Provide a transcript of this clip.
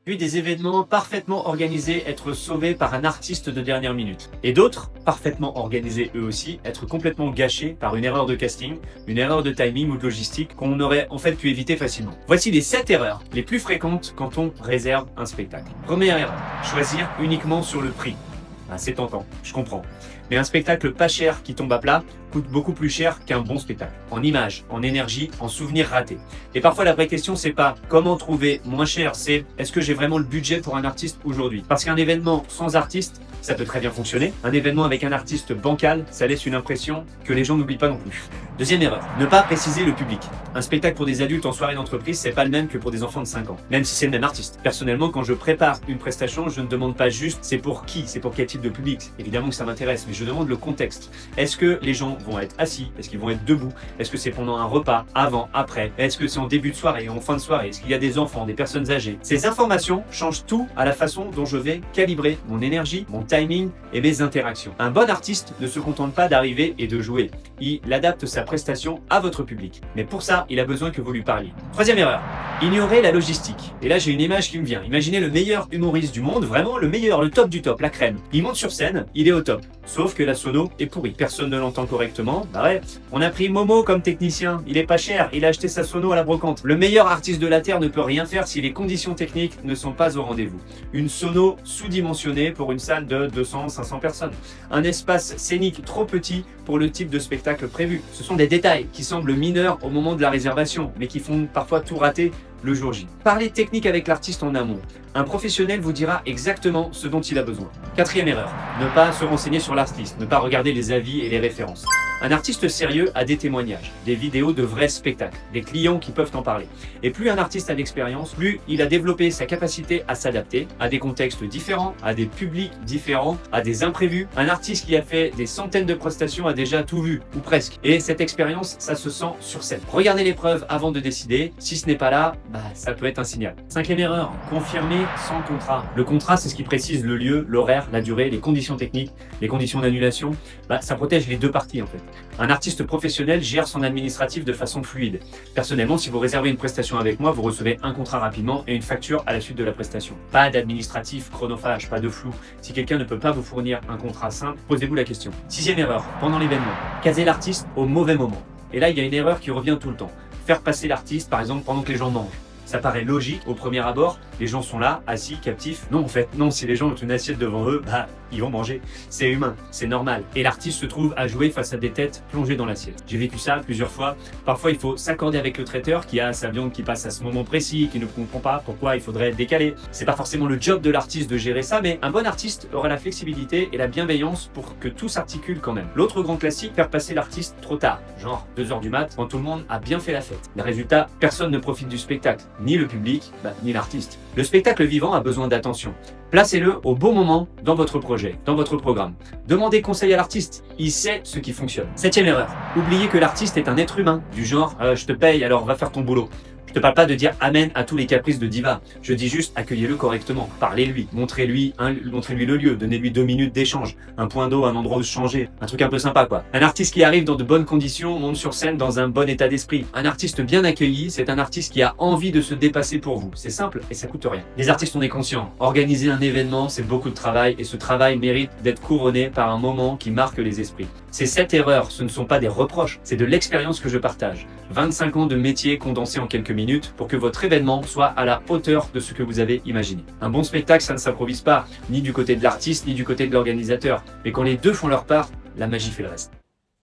Vu des événements parfaitement organisés être sauvés par un artiste de dernière minute. Et d'autres, parfaitement organisés eux aussi, être complètement gâchés par une erreur de casting, une erreur de timing ou de logistique qu'on aurait en fait pu éviter facilement. Voici les 7 erreurs les plus fréquentes quand on réserve un spectacle. Première erreur, choisir uniquement sur le prix. Ah, c'est tentant, je comprends. Mais un spectacle pas cher qui tombe à plat coûte beaucoup plus cher qu'un bon spectacle. En images, en énergie, en souvenirs ratés. Et parfois la vraie question c'est pas comment trouver moins cher, c'est est-ce que j'ai vraiment le budget pour un artiste aujourd'hui? Parce qu'un événement sans artiste, ça peut très bien fonctionner. Un événement avec un artiste bancal, ça laisse une impression que les gens n'oublient pas non plus. Deuxième erreur, ne pas préciser le public. Un spectacle pour des adultes en soirée d'entreprise, c'est pas le même que pour des enfants de 5 ans. Même si c'est le même artiste. Personnellement, quand je prépare une prestation, je ne demande pas juste c'est pour qui, c'est pour quel type de public. Évidemment que ça m'intéresse, mais je demande le contexte. Est-ce que les gens vont être assis? Est-ce qu'ils vont être debout? Est-ce que c'est pendant un repas? Avant? Après? Est-ce que c'est en début de soirée et en fin de soirée? Est-ce qu'il y a des enfants, des personnes âgées? Ces informations changent tout à la façon dont je vais calibrer mon énergie, mon timing et mes interactions. Un bon artiste ne se contente pas d'arriver et de jouer. Il adapte sa prestation à votre public. Mais pour ça, il a besoin que vous lui parliez. Troisième erreur, ignorer la logistique. Et là, j'ai une image qui me vient. Imaginez le meilleur humoriste du monde, vraiment le meilleur, le top du top, la crème. Il monte sur scène, il est au top. Sauf que la sono est pourrie. Personne ne l'entend correctement. Bah ouais, on a pris Momo comme technicien. Il est pas cher, il a acheté sa sono à la brocante. Le meilleur artiste de la Terre ne peut rien faire si les conditions techniques ne sont pas au rendez-vous. Une sono sous-dimensionnée pour une salle de 200-500 personnes. Un espace scénique trop petit pour le type de spectacle prévu. Ce sont des détails qui semblent mineurs au moment de la réservation, mais qui font parfois tout rater le jour J. Parlez technique avec l'artiste en amont. Un professionnel vous dira exactement ce dont il a besoin. Quatrième erreur, ne pas se renseigner sur l'artiste, ne pas regarder les avis et les références. Un artiste sérieux a des témoignages, des vidéos de vrais spectacles, des clients qui peuvent en parler. Et plus un artiste a d'expérience, plus il a développé sa capacité à s'adapter à des contextes différents, à des publics différents, à des imprévus. Un artiste qui a fait des centaines de prestations a déjà tout vu, ou presque. Et cette expérience, ça se sent sur scène. Regardez les preuves avant de décider. Si ce n'est pas là, ça peut être un signal. Cinquième erreur, confirmer sans contrat. Le contrat, c'est ce qui précise le lieu, l'horaire, la durée, les conditions techniques, les conditions d'annulation. Ça protège les deux parties en fait. Un artiste professionnel gère son administratif de façon fluide. Personnellement, si vous réservez une prestation avec moi, vous recevez un contrat rapidement et une facture à la suite de la prestation. Pas d'administratif chronophage, pas de flou. Si quelqu'un ne peut pas vous fournir un contrat simple, posez-vous la question. Sixième erreur, pendant l'événement, caser l'artiste au mauvais moment. Et là, il y a une erreur qui revient tout le temps. Faire passer l'artiste, par exemple, pendant que les gens mangent. Ça paraît logique au premier abord, les gens sont là, assis, captifs. Non, en fait, non, si les gens ont une assiette devant eux, ils vont manger. C'est humain, c'est normal. Et l'artiste se trouve à jouer face à des têtes plongées dans l'assiette. J'ai vécu ça plusieurs fois. Parfois, il faut s'accorder avec le traiteur qui a sa viande qui passe à ce moment précis, qui ne comprend pas pourquoi il faudrait décaler. C'est pas forcément le job de l'artiste de gérer ça, mais un bon artiste aura la flexibilité et la bienveillance pour que tout s'articule quand même. L'autre grand classique, faire passer l'artiste trop tard, genre 2h du mat, quand tout le monde a bien fait la fête. Le résultat, personne ne profite du spectacle. Ni le public, ni l'artiste. Le spectacle vivant a besoin d'attention. Placez-le au bon moment dans votre projet, dans votre programme. Demandez conseil à l'artiste, il sait ce qui fonctionne. Septième erreur, oubliez que l'artiste est un être humain, du genre je te paye alors va faire ton boulot. Je te parle pas de dire amen à tous les caprices de diva. Je dis juste accueillez-le correctement, parlez-lui, montrez-lui le lieu, donnez-lui 2 minutes d'échange, un point d'eau, un endroit où se changer, un truc un peu sympa quoi. Un artiste qui arrive dans de bonnes conditions monte sur scène dans un bon état d'esprit. Un artiste bien accueilli, c'est un artiste qui a envie de se dépasser pour vous. C'est simple et ça coûte rien. Les artistes on est conscients. Organiser un événement, c'est beaucoup de travail et ce travail mérite d'être couronné par un moment qui marque les esprits. Ces 7 erreurs, ce ne sont pas des reproches, c'est de l'expérience que je partage. 25 ans de métier condensés en quelques minutes pour que votre événement soit à la hauteur de ce que vous avez imaginé. Un bon spectacle, ça ne s'improvise pas, ni du côté de l'artiste, ni du côté de l'organisateur. Mais quand les deux font leur part, la magie fait le reste.